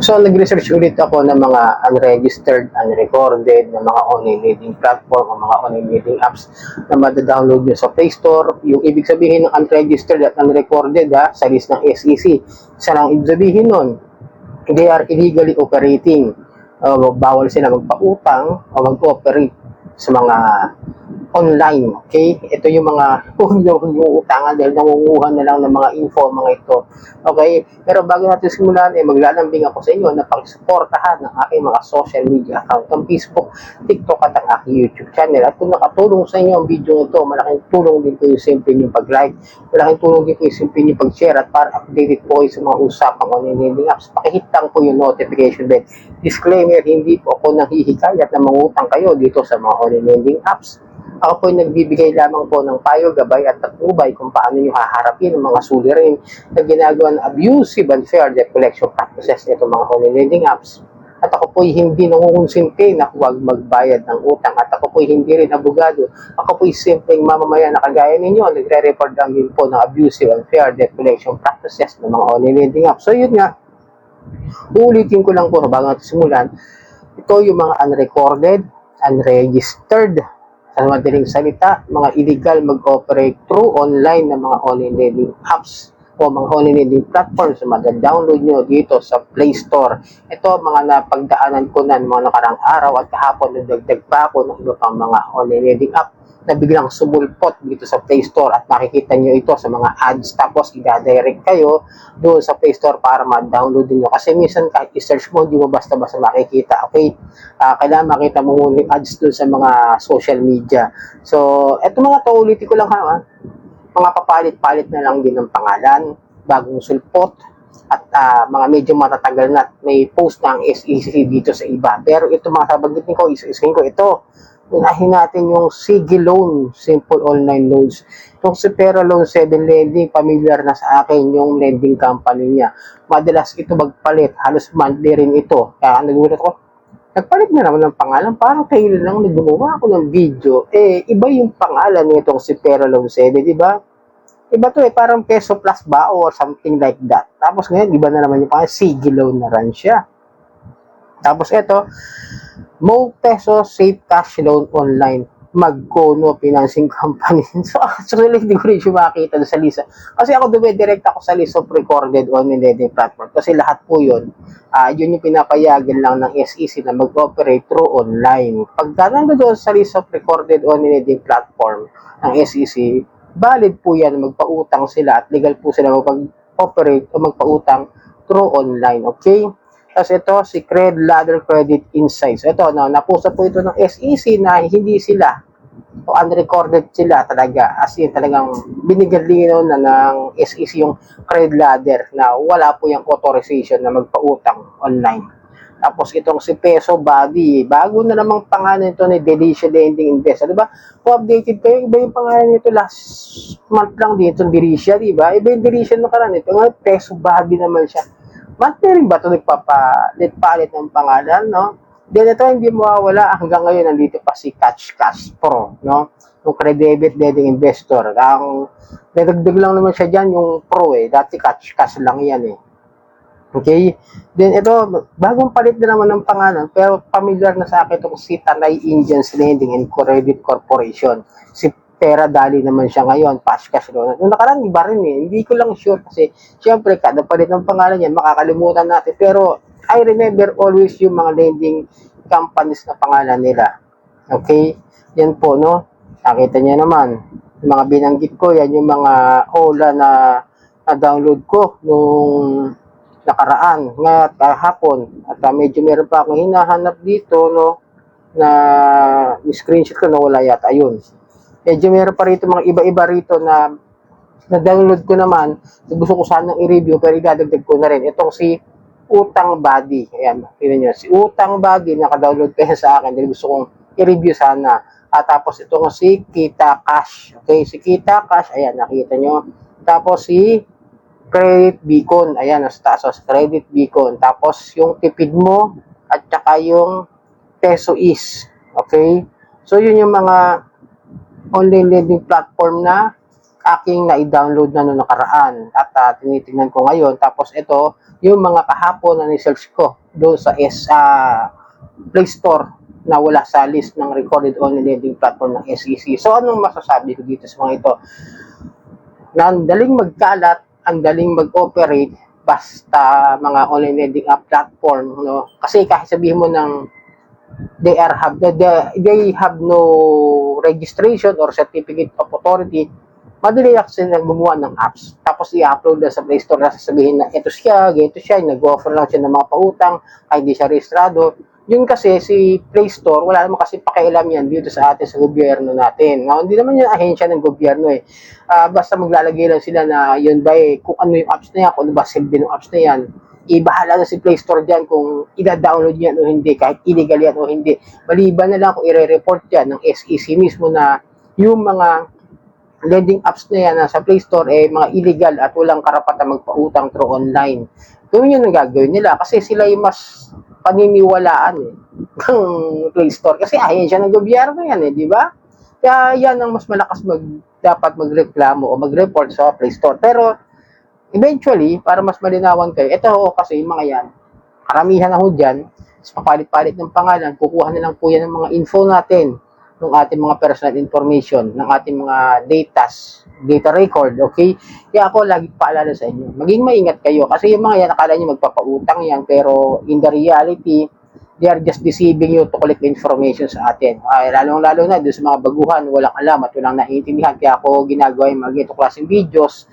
So, nag-research ulit ako ng mga unregistered, unrecorded na mga online leading platform o mga online leading apps na madadownload nyo sa Play Store. Yung ibig sabihin ng unregistered at unrecorded sa list ng SEC. Isa lang ibig sabihin nun, they are illegally operating. Bawal sila magpautang o mag-operate sa mga online, okay? Ito yung mga utangan dahil nangunguha na lang ng mga info, mga ito. Okay? Pero bago natin simulan, maglalambing ako sa inyo na pakisuportahan ng aking mga social media account, ang Facebook, TikTok at ang aking YouTube channel. At kung nakatulong sa inyo ang video ito, malaking tulong din po yung simple yung pag-like, malaking tulong din po yung simple yung pag-share at para updated po kayo sa mga usapang online lending apps. Pakihit lang po yung notification bell. Disclaimer, hindi po ako nanghihikayat na mangutang kayo dito sa mga online lending apps. Ako po ay nagbibigay lamang po ng payo, gabay at patnubay kung paano nyo haharapin ang mga suliranin na ginagawa ng abusive and fair debt collection practices nito mga online lending apps. At ako po ay hindi nangungonsinti na huwag magbayad ng utang. At ako po ay hindi rin abogado. Ako po ay simpleng mamamayan na kagaya ninyo. Nagre-report lang din po ng abusive and fair debt collection practices ng mga online lending apps. So yun nga, uulitin ko lang po bago natin simulan. Ito yung mga unrecorded, unregistered, sa madaling salita, mga illegal mag-operate through online na mga online lending apps o mga online lending platforms na mada-download nyo dito sa Play Store. Ito, mga napagdaanan ko na mga nakarang araw at kahapon nagdagdag pa ako ng iba pang mga online lending app na biglang sumulpot dito sa Play Store at makikita nyo ito sa mga ads tapos i-direct kayo doon sa Play Store para ma-download nyo. Kasi minsan kahit i-search mo, hindi mo basta-basta makikita. Okay? Kailangan makita mo muna yung ads doon sa mga social media. So, eto mga to, ulitin ko lang mga papalit-palit na lang din ng pangalan, bagong sulpot, at mga medyo matatagal na may post na ang SEC dito sa iba. Pero ito mga sabagitin ko, isa-isahin ko ito. Unahin natin yung Sige Loan, Simple Online Loans. Yung Supera Loan 7 Lending, familiar na sa akin yung lending company niya. Madalas ito magpalit, halos monthly rin ito. Kaya nagulat ko, nagpalit na naman ng pangalan, parang kayo lang gumawa ako ng video. Iba yung pangalan nitong Supera Loan 7, di ba? Iba to parang Peso Plus ba or something like that. Tapos ngayon, iba na naman yung pangalan, Sige Loan na rin siya. Tapos ito, Mo Peso Safe Cash Loan Online, Magkono Financing Company. So, actually, hindi ko rin siya makita sa lista. Kasi ako dumidirect ako sa list of recorded online lending platform. Kasi lahat po yun, yun yung pinapayagan lang ng SEC na mag-operate through online. Pagka nandoon sa list of recorded online lending platform ng SEC, valid po yan, magpautang sila at legal po sila mag-operate o magpautang through online. Okay? Tapos ito, si Ladder Credit Insights. Ito, napusa po ito ng SEC na hindi sila o unrecorded sila talaga. As in, talagang binigyan linaw na ng SEC yung Credit Ladder na wala po yung authorization na magpautang online. Tapos itong si Peso Body, bago na namang pangalan nito ni Delicia Lending Investor. Diba? Kung updated kayo, iba yung pangalan nito last month lang dito, Delicia, diba? Iba yung Delicia na karan ito. Ngayon, Peso Body naman siya. Monthly rin ba ito nagpapalit ng pangalan, no? Then ito hindi mawawala hanggang ngayon nandito pa si Catch Cash Pro, no? Yung credit lending investor. Ang nadagdag lang naman siya dyan yung Pro Dati Catch Cash lang yan Okay? Then ito, bagong palit na naman ng pangalan pero familiar na sa akin itong si Tanay Indians Lending and Credit Corporation. Si Pera Dali naman siya ngayon, cash loan. Nung nakaraan, iba rin Hindi ko lang sure kasi, syempre, kada palit ng pangalan yan, makakalimutan natin. Pero, I remember always yung mga lending companies na pangalan nila. Okay? Yan po, no? Nakita niya naman. Yung mga binanggit ko, yan yung mga OLA na download ko nung nakaraan, ngayon, kahapon. At medyo meron pa akong hinahanap dito, no? Na screenshot ko na wala yata. Ayun. Medyo meron pa rito mga iba-iba rito na na-download ko naman. Gusto ko sanang i-review pero idadagdag ko na rin. Itong si Utang Body. Ayan, tingnan nyo. Si Utang Body, naka-download kayo sa akin. Dahil gusto kong i-review sana. At tapos itong si Kita Cash. Okay, si Kita Cash. Ayan, nakita nyo. Tapos si Credit Beacon. Ayan, nasa taas. Credit Beacon. Tapos yung tipid mo at saka yung Peso Is. Okay? So, yun yung mga online lending platform na aking na-download na noong nakaraan at tinitingnan ko ngayon. Tapos ito, yung mga kahapon na ni-search ko doon sa Play Store na wala sa list ng recorded online lending platform ng SEC. So anong masasabi ko dito sa mga ito? Na ang daling magkalat, ang daling mag-operate basta mga online lending app platform, no? Kasi kahit sabihin mo ng they have no registration or certificate of authority, madali lang sila gumawa ng apps. Tapos i-upload na sa Play Store na sasabihin na ito siya, ganito siya, nag-offer lang siya ng mga pautang, ay hindi siya rehistrado. Yun kasi si Play Store, wala naman kasi pakialam yan dito sa atin sa gobyerno natin. No, hindi naman yung ahensya ng gobyerno eh. Basta maglalagay lang sila na yun ba eh, kung ano yung apps na yan, kung ano ba silbi ng apps na yan, ibahala na si Play Store dyan kung ida-download yan o hindi, kahit illegal yan o hindi. Maliban na lang kung i-report yan ng SEC mismo na yung mga lending apps na yan sa Play Store eh mga illegal at walang karapatan magpautang through online. Gawin yun ang gagawin nila kasi sila yung mas paniniwalaan ng Play Store kasi ahensya ng gobyerno yan di ba? Kaya yan ang mas malakas dapat magreklamo o mag-report sa Play Store. Pero eventually, para mas malinawan kayo, ito kasi yung mga yan, karamihan na ho dyan, papalit-palit ng pangalan, kukuha na lang po yan ng mga info natin, ng ating mga personal information, ng ating mga data record, okay? Kaya ako lagi paalala sa inyo, maging maingat kayo kasi yung mga yan, akala nyo magpapautang yan, pero in the reality, they are just deceiving you to collect information sa atin. Lalong-lalo na doon sa mga baguhan, walang alam at walang naiintindihan. Kaya ako ginagawa yung mga ganito klaseng videos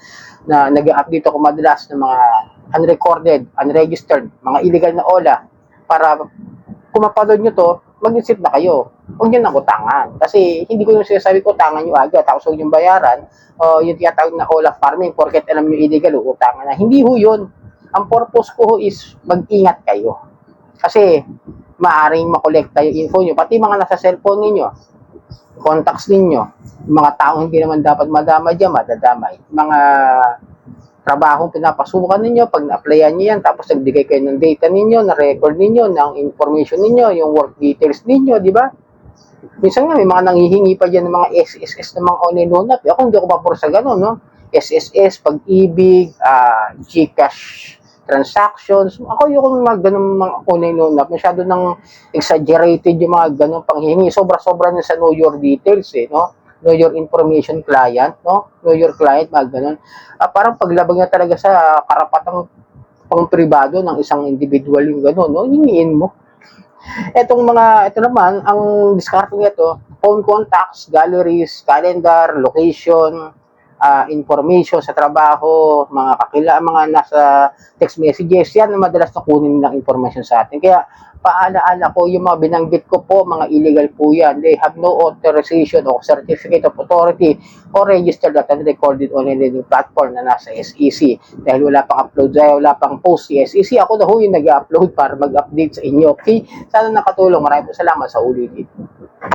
na nag-update ako madalas ng mga unrecorded, unregistered, mga illegal na OLA para kung mapanood nyo to, mag-isip na kayo. Huwag nyo nang utangan. Kasi hindi ko yung sinasabi ko, utangan nyo agad. Tapos huwag yung bayaran. Yung tinatawag na OLA farming, porket alam nyo illegal, utangan na. Hindi ho yun. Ang purpose ko is mag-ingat kayo. Kasi maaring makolekta yung info nyo. Pati mga nasa cellphone ninyo, contacts ninyo, mga taong hindi naman dapat madamay dyan, madadamay. Mga trabahong pinapasukan ninyo, pag na-applyan nyo yan, tapos nagbigay kayo ng data ninyo, na record ninyo, ng information ninyo, yung work details ninyo, di ba? Minsan nga, may mga nanghihingi pa dyan ng mga SSS ng mga online loan app. Ako hindi ako mapuro sa ganun, no? SSS, Pag-ibig, GCash transactions. Ako yung mga ganun mga online loan app. Masyado nang exaggerated yung mga ganun panghihingi. Sobra-sobra na sa know your details, no? Know your information client, no? Know your client, mga ganun. Parang paglabag na talaga sa karapatang pang-pribado ng isang individual yung ganun, no? Hingiin mo. Ito naman, ang diskarte nito, phone contacts, galleries, calendar, location, information sa trabaho, mga nasa text messages, yan na madalas na kunin nilang information sa atin. Kaya paalaala ko, yung mga binanggit ko po, mga illegal po yan. They have no authorization or certificate of authority or registered at unrecorded online lending platform na nasa SEC. Dahil wala pang upload, wala pang post si SEC. Ako na ho yung nag-upload para mag-update sa inyo. Okay? Sana nakatulong. Maraming po salamat sa ulitin.